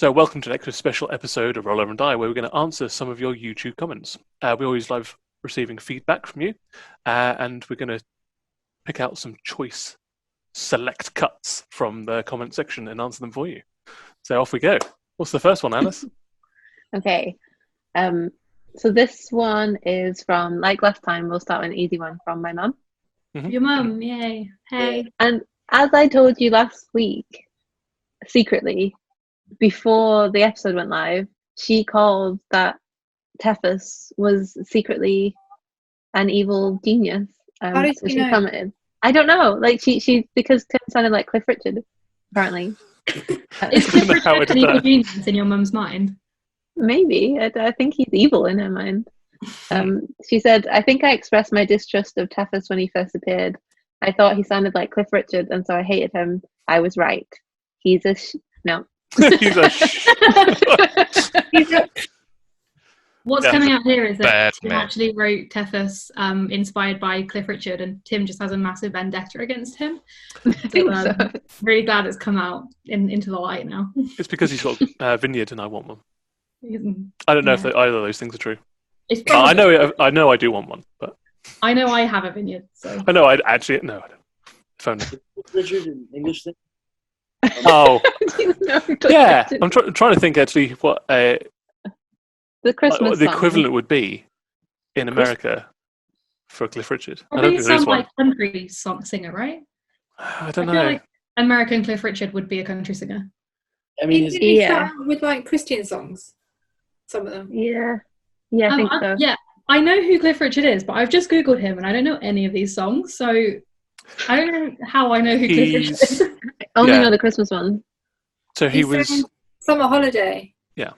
So welcome to the next special episode of Roll Over and Die, where we're going to answer some of your YouTube comments. We always love receiving feedback from you, and we're going to pick out some choice select cuts from the comment section and answer them for you. So off we go. What's the first one, Alice? Okay. So this one is from, like last time, we'll start with an easy one from my mum. Mm-hmm. Your mum, yay. Hey. And as I told you last week, secretly, before the episode went live, she called that Tethys was secretly an evil genius. How did so you she know? commented. I don't know. Like she because Tim sounded like Cliff Richard, apparently. Is Cliff know how I Richard did an evil that. genius in your mum's mind? Maybe. I think he's evil in her mind. She said, I think I expressed my distrust of Tethys when he first appeared. I thought he sounded like Cliff Richard, and so I hated him. I was right. He's a no. He's a What's Yeah. coming out here is that Bad Tim man. actually wrote Tethys inspired by Cliff Richard, and Tim just has a massive vendetta against him. I think so. Really glad it's come out into the light now. It's because he's got a vineyard and I want one. It's I don't know if either of those things are true. probably- I know I do want one, but I know I have a vineyard, so I know I actually no. I don't. If only. Richard in English thing? Oh, No, yeah. I'm trying to think actually what the Christmas the song. equivalent would be in America for Cliff Richard. I don't probably think there is sounds one. like country song singer, right? I don't I feel know. like American Cliff Richard would be a country singer. I mean, Didn't he Yeah. start out with like Christian songs? Some of them. Yeah, I think so. Yeah, I know who Cliff Richard is, but I've just Googled him and I don't know any of these songs, so I don't know how I know who Cliff Richard He's- is. Only Yeah. know the Christmas one. So he He was sang Summer Holiday. Yeah.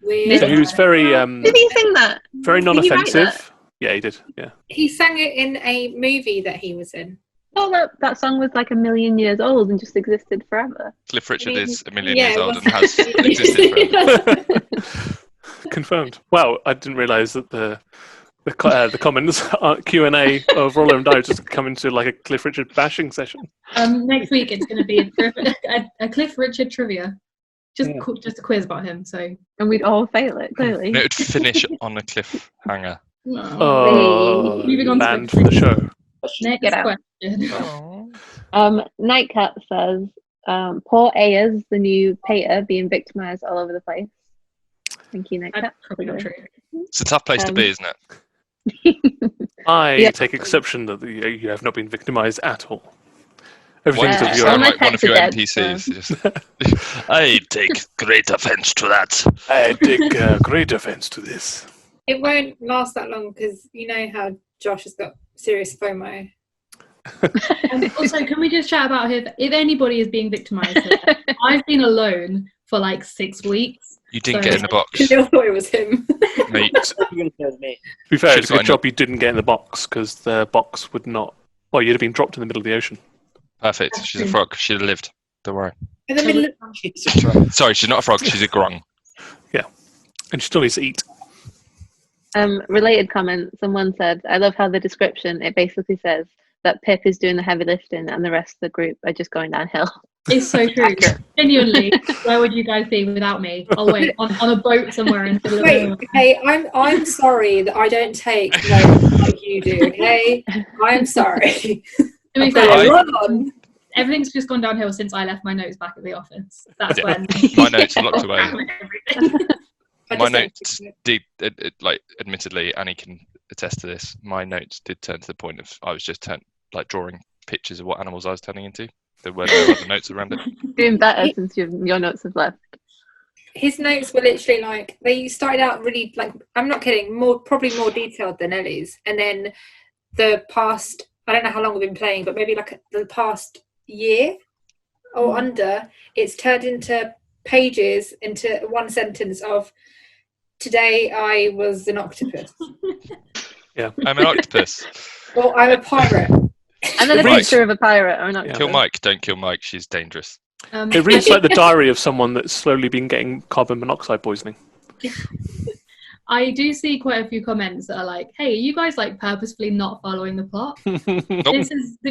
Weird. so he was very Did he sing that? very Did he write non-offensive. Yeah, he did. Yeah. He sang it in a movie that he was in. I thought that song was like 1,000,000 years old and just existed forever. Cliff Richard mean, is a million yeah, years it old was- and has existed forever. Confirmed. Wow, I didn't realise that the comments Q&A of Roller and Die just come into like a Cliff Richard bashing session. Next week it's going to be a Cliff Richard trivia, just a quiz about him. So And we'd all fail it, clearly. And it would finish on a cliffhanger. Oh, Moving on to banned the for the show. next Get out. question. Nightcat says, poor Ayers, the new pater, being victimised all over the place. Thank you, Nightcat. That's probably not true. It's a tough place to be, isn't it? I Yeah. take exception that you have not been victimised at all. Everything's Wow. of You your All sound my like one of pets are your dead, NPCs. I take great offence to that. I take great offence to this. It won't last that long because you know how Josh has got serious FOMO. Also, can we just chat about if anybody is being victimised? Here, I've been alone for like 6 weeks. You didn't So- get in the box, Because they all thought it was him. mate. You're going to say it was me. To be fair, Should've it's a good gotten job you didn't get in the box because the box would not. Well, you'd have been dropped in the middle of the ocean. Perfect. She's a frog. She'd have lived. Don't worry. In the middle of Jesus Christ. Sorry, she's not a frog. She's a grung. And she still needs to eat. Related comment, someone said, I love how the description, it basically says that Pip is doing the heavy lifting and the rest of the group are just going downhill. It's so true. Genuinely, where would you guys be without me? I'll wait on a boat somewhere in the middle of Wait, nowhere. okay, I'm sorry that I don't take notes like you do, okay? I'm sorry. To be I've fair, got a lot on. everything's just gone downhill since I left my notes back at the office. That's Yeah. when My notes are locked away. everything. I My just don't notes take did, like, admittedly, Annie can attest to this. My notes did turn to the point of I was just drawing pictures of what animals I was turning into. There were no other notes around it. Doing better since your notes have left. His notes were literally like they started out really like I'm not kidding, probably more detailed than Ellie's, and then the past I don't know how long we've been playing, but maybe like the past year or under, it's turned into pages into one sentence of today I was an octopus I'm an octopus. or I'm a pirate. And then a Right. picture of a pirate or not. Yeah. Kill Mike. Don't kill Mike. She's dangerous. It reads like the diary of someone that's slowly been getting carbon monoxide poisoning. I do see quite a few comments that are like, "Hey, are you guys like purposefully not following the plot?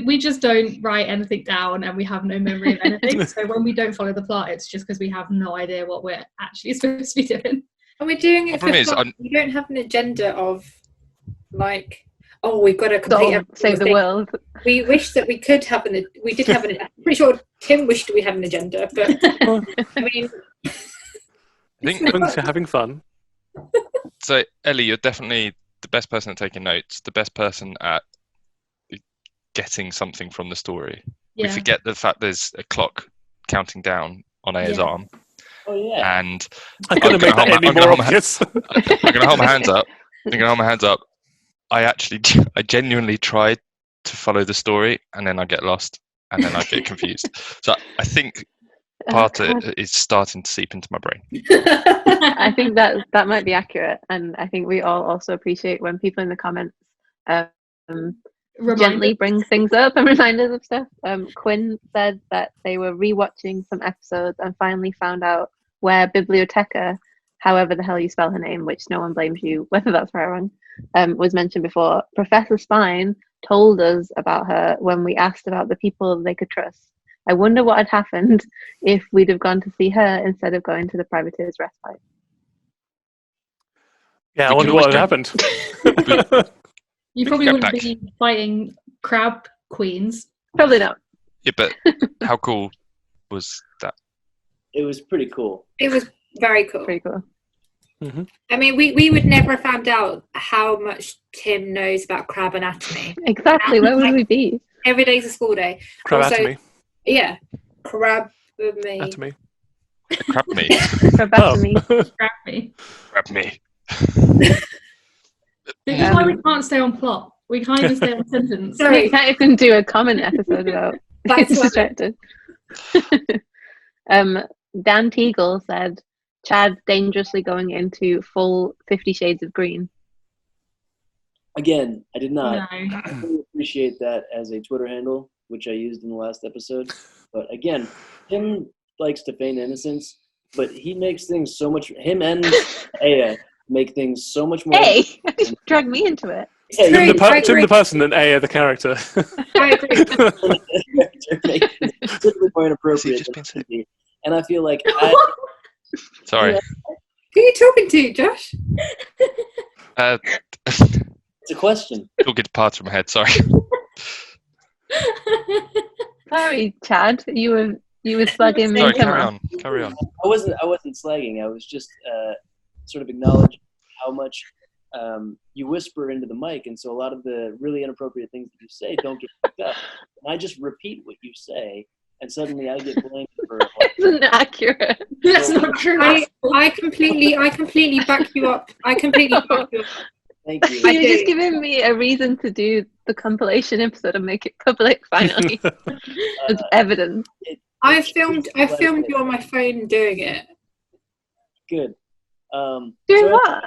We just don't write anything down, and we have no memory of anything. So when we don't follow the plot, it's just because we have no idea what we're actually supposed to be doing." And we're doing it Problem is, for fun. We don't have an agenda of like, oh, we've got to complete Don't save the thing. world. We wish that we could have we did have an. I'm pretty sure Tim wished we had an agenda, but I mean, I think Thanks for having fun. so. Ellie, you're definitely the best person at taking notes. The best person at getting something from the story. We forget the fact there's a clock counting down on Aya's arm. Oh yeah. And I couldn't make that any more obvious. I'm going to hold my hands up. I genuinely tried to follow the story, and then I get lost, and then I get confused. So I think part of it is starting to seep into my brain. I think that might be accurate, and I think we all also appreciate when people in the comments gently bring things up and remind us of stuff. Quinn said that they were rewatching some episodes and finally found out where Biblioteca, however the hell you spell her name, which no one blames you whether that's right or wrong, was mentioned before. Professor Spine told us about her when we asked about the people they could trust. I wonder what had happened if we'd have gone to see her instead of going to the Privateer's Respite. Yeah, I wonder what had happened. You probably wouldn't be fighting crab queens. Probably not. Yeah, but how cool was that? It was pretty cool. It was very cool. Pretty cool. Mm-hmm. I mean, we would never have found out how much Tim knows about crab anatomy. Exactly. Where would we be? Every day's a school day. Crabatomy. Also, yeah, crab with me. Anatomy. Crab me. Crabatomy. Crab me. Crab me. This is why we can't stay on plot. We can't even stay on sentence. Sorry. We can't even do a common episode about That's it's why. distracted. Dan Teagle said, Chad dangerously going into full 50 Shades of Green. Again, I did not No. really appreciate that as a Twitter handle, which I used in the last episode. But again, Tim likes to feign innocence, but he makes things so much. Him and Aya make things so much more. Hey, you dragged me into it. Yeah, Great. Tim the person and Aya the character. I agree. typically more inappropriate. Just been sick. And I feel like Sorry. Who are you talking to, Josh? it's a question. Talking to parts from my head. Sorry. Sorry, Chad. You were slugging me. Sorry. Come Carry on. on. Carry on. I wasn't slagging. I was just sort of acknowledging how much you whisper into the mic, and so a lot of the really inappropriate things that you say don't get picked up. And I just repeat what you say, and suddenly I get blamed for. Isn't accurate. That's not true. I completely back you up. I completely back you up. Thank you. You're just giving me a reason to do the compilation episode and make it public finally. It's evidence. I filmed you on my phone doing it. Good. Doing so- what?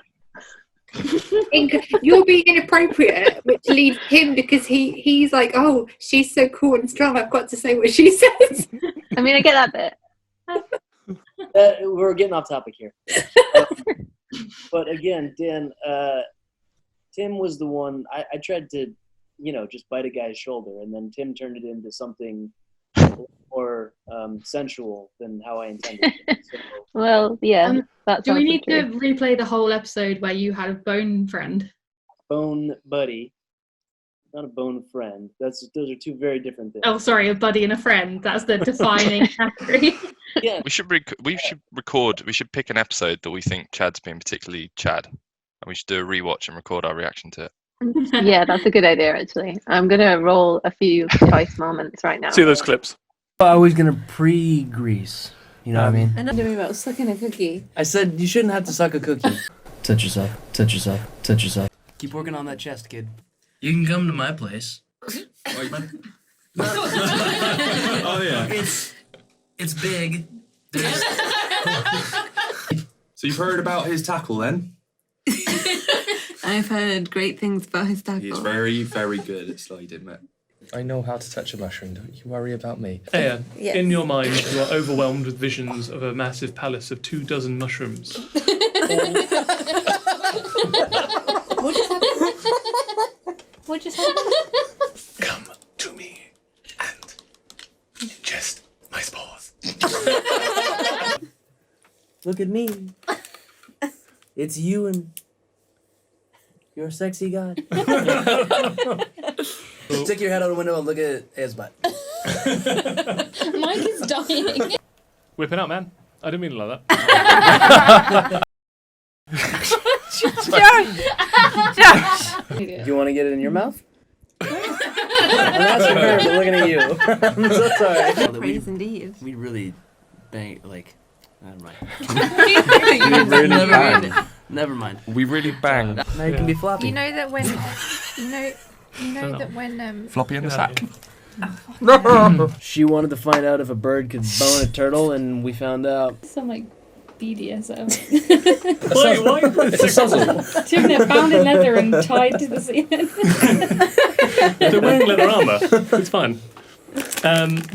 You're being inappropriate, which leaves him because he's like, oh, she's so cool and strong. I've got to say what she says. I mean, I get that bit. We're getting off topic here. But again, Dan, Tim was the one. I tried to, just bite a guy's shoulder, and then Tim turned it into something more sensual than how I intended. So, Well, yeah. That's Do we also need true. to replay the whole episode where you had a bone friend? bone buddy, not a bone friend. Those are two very different things. Oh, sorry, a buddy and a friend. That's the defining category. Yeah. We should record. We should pick an episode that we think Chad's been particularly Chad, and we should do a rewatch and record our reaction to it. Yeah, that's a good idea, actually. I'm going to roll a few choice moments right now. See those clips. I was going to pre-grease. You know what I mean? And I'm doing about sucking a cookie. I said you shouldn't have to suck a cookie. Touch yourself. Touch yourself. Touch yourself. Keep working on that chest, kid. You can come to my place. Oh yeah. It's big. So you've heard about his tackle then? I've heard great things about his tackle. He's very, very good at sliding, mate. I know how to touch a mushroom, don't you worry about me. Aya, Yes. in your mind, you are overwhelmed with visions of a massive palace of 24 mushrooms. What just happened? What just happened? Come to me and ingest my spores. Look at me. It's you and your sexy god. Stick your head out the window and look at his butt. Mike is dying. Whip it out, man. I didn't mean it like that. Do you want to get it in your mouth? I'm asking her, but looking at you. I'm so sorry. Praise indeed. We really bang, like, never mind. Never mind. We really bang. Now you can be floppy. You know that when Floppy in the sack. She wanted to find out if a bird could bone a turtle, and we found out. Some like BDSM. Why? It's a suzzle. Tim, they're bound in leather and tied to the ceiling. They're wearing leather armour. It's fine.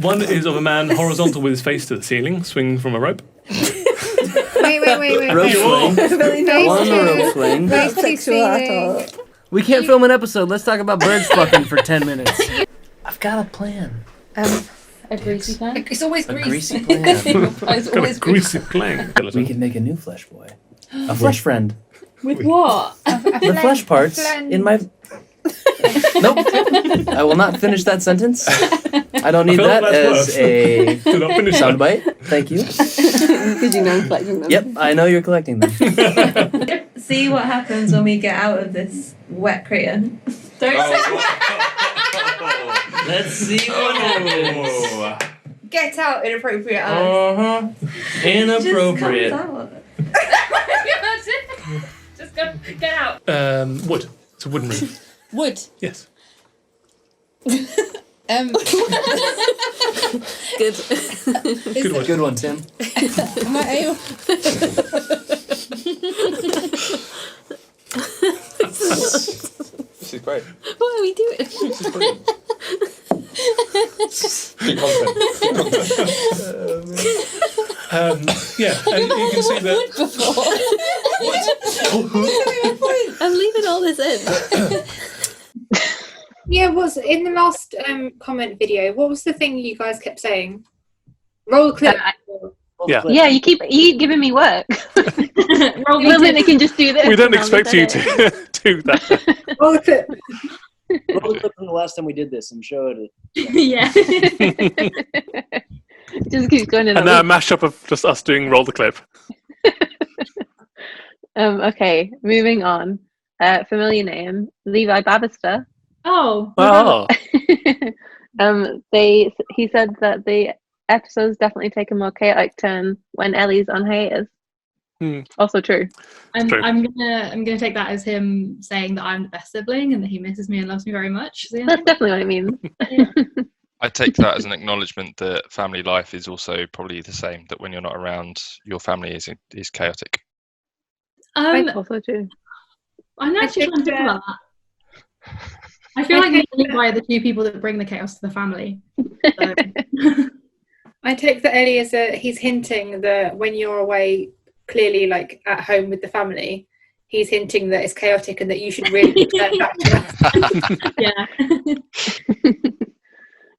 One is of a man horizontal with his face to the ceiling, swinging from a rope. Wait. Rope swing. One rope swing. Not sexual at all. We can't film an episode. Let's talk about birds fucking for 10 minutes. I've got a plan. A greasy plan. It's always A greasy. greasy plan. It's always Greasy clang. We can make a new flesh boy. A flesh friend. With what? The flesh parts in my... Nope. I will not finish that sentence. I don't need that as a soundbite. Thank you. Because you know I'm collecting them. Yep, I know you're collecting them. See what happens when we get out of this wet crater. Don't Let's see what happens. get out inappropriate. Inappropriate. Just go get out. Wood. It's a wooden roof. Wood. Yes. Good. Good one. Good one, Tim. Am I able? This is great. What are we doing? This is brilliant. Good content. Yeah, and you can see that. I'm leaving all this in. Yeah, was in the last comment video, what was the thing you guys kept saying? Roll clip. Yeah. Yeah, you keep giving me work. They can just do this. We don't expect you to do that. Roll the clip. Roll the clip from the last time we did this and show it. Yeah. Just keeps going in. And now a mashup of just us doing roll the clip. Okay, moving on. Familiar name, Levi Baba. Oh. Oh. He said that the episodes definitely take a more chaotic turn when Ellie's on hiatus. Also true. I'm gonna take that as him saying that I'm the best sibling and that he misses me and loves me very much. So, yeah. That's definitely what it means. I take that as an acknowledgement that family life is also probably the same. That when you're not around, your family is chaotic. That's also true. I'm actually trying to think about that. I feel like me and Levi are the two people that bring the chaos to the family. So. I take that Ellie as he's hinting that when you're away, clearly like at home with the family, he's hinting that it's chaotic and that you should really return back to that.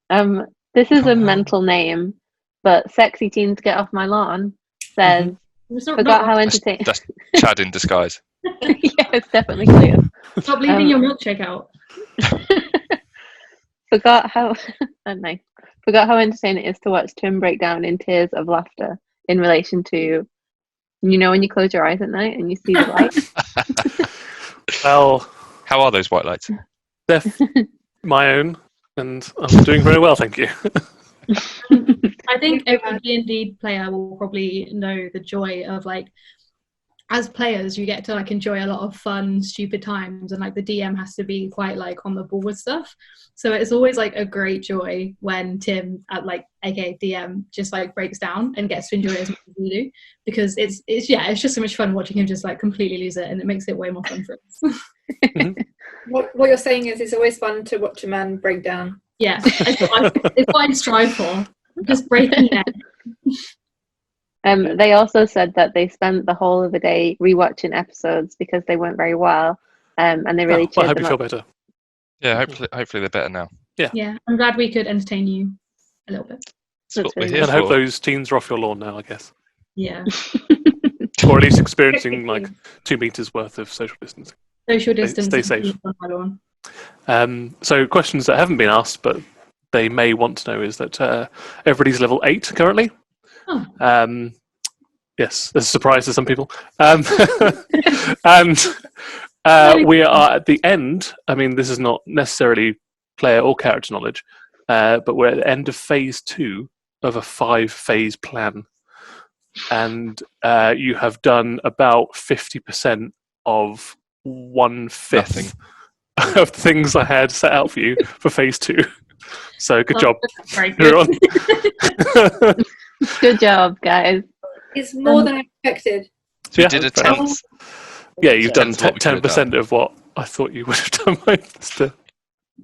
Yeah. This is a mental name, but Sexy Teens Get Off My Lawn says, forgot how entertaining. That's Chad in disguise. Yeah, it's definitely clear. Stop leaving your milkshake out. Forgot how entertaining it is to watch Tim break down in tears of laughter in relation to, when you close your eyes at night and you see the light. Well, how are those white lights? They're my own, and I'm doing very well, thank you. I think every D&D player will probably know the joy of like, as players, you get to like enjoy a lot of fun, stupid times, and like the DM has to be quite like on the ball with stuff. So it's always like a great joy when Tim, aka DM, just like breaks down and gets to enjoy it as much as we do, because it's just so much fun watching him just like completely lose it, and it makes it way more fun for us. What you're saying is it's always fun to watch a man break down. Yeah, it's what I strive for. Just breaking it. They also said that they spent the whole of the day rewatching episodes because they weren't very well, and they really Well, I cheered hope you them feel up. better. Yeah, hopefully they're better now. Yeah, I'm glad we could entertain you a little bit. That's what we're really here And I hope for. those teens are off your lawn now, I guess. Yeah. Or at least experiencing like 2 meters worth of social distancing. Social distance. Stay safe. On my lawn. So questions that haven't been asked, but they may want to know is that everybody's level 8 currently. Oh. Yes, there's a surprise to some people. And we are at the end. I mean, this is not necessarily player or character knowledge, but we're at the end of phase 2 of a 5-phase plan. And you have done about 50% of 1/5 of things I had set out for you for phase 2. So good job. Very good. Good job, guys. It's more than I expected. So, You did a 10th. Yeah, you've done Tenth what we could've 10% of what I thought you would have done.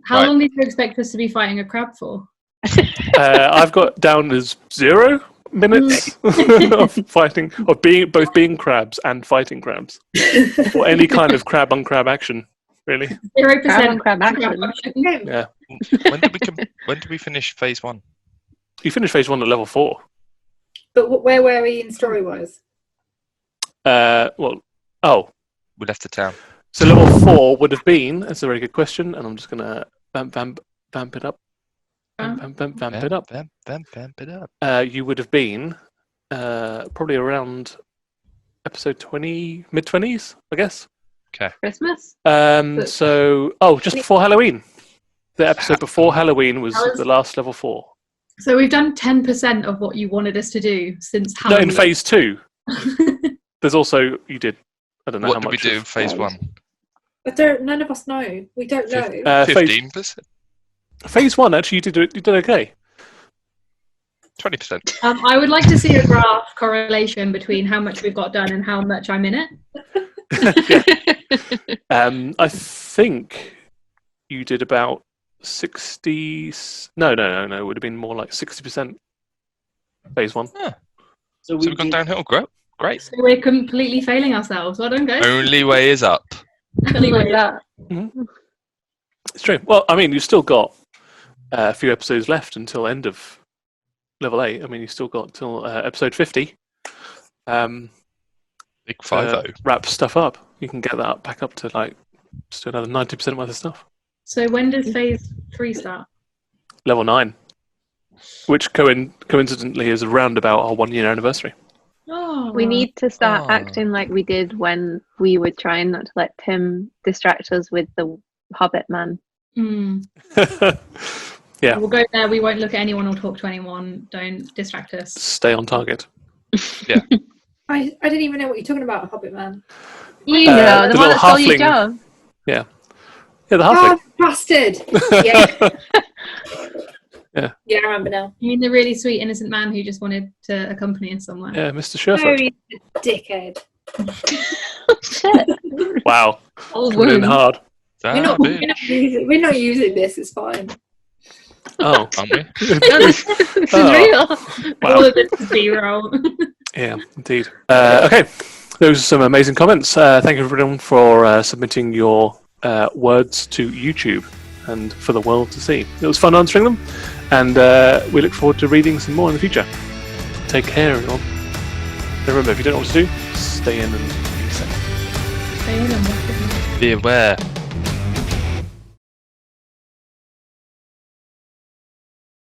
How Right. long did you expect us to be fighting a crab for? I've got down as 0 minutes of fighting, of both being crabs and fighting crabs, or any kind of crab on crab action, really. 0% Crab action. Yeah, When did we finish phase 1? you finished phase 1 at level 4. But where were we in story-wise? We left the town. So level 4 would have been. That's a very good question, and I'm just gonna vamp it up. Vamp it up. Vamp it up. You would have been probably around episode 20, mid-20s, I guess. Christmas? Just before Halloween. The episode before Halloween was the last level 4. So we've done 10% of what you wanted us to do since No, Halloween. in phase 2. There's also, you did, I don't know What how did we much. do in phase 1? None of us know. We don't know. 15%? Phase 1, actually, you did okay. 20%. I would like to see a graph correlation between how much we've got done and how much I'm in it. I think you did about 60. No. It would have been more like 60% phase 1. Huh. So we've gone downhill. Great. So we're completely failing ourselves. Well done, guys. Only way is up. Anyway, It's true. Well, I mean, you've still got a few episodes left until end of level 8. I mean, you've still got till episode 50. Big 5-0. Wrap stuff up. You can get that back up to like just another 90% worth of stuff. So when does phase 3 start? Level 9, which coincidentally is around about our 1-year anniversary. Oh, We need to start acting like we did when we were trying not to let Tim distract us with the Hobbit man. Yeah. We'll go there. We won't look at anyone or talk to anyone. Don't distract us. Stay on target. Yeah. I didn't even know what you're talking about, Hobbit Man. You know, the one little that stole your halfling- job. Yeah, the halfling. Oh, bastard! Yeah. Yeah. Yeah, I remember now. You mean the really sweet innocent man who just wanted to accompany us somewhere? Yeah, Mr. Sherfoot. Very dickhead. Shit. Wow. Old Coming in wound. hard. We're not using this. It's fine. Oh. Aren't we? This is Oh. real. Wow. All of this is B-roll. Yeah, indeed. Okay, those are some amazing comments. Thank you everyone for submitting your words to YouTube and for the world to see. It was fun answering them, and we look forward to reading some more in the future. Take care, everyone. And remember, if you don't know what to do, stay in and be safe. Stay in and watch it. Be aware.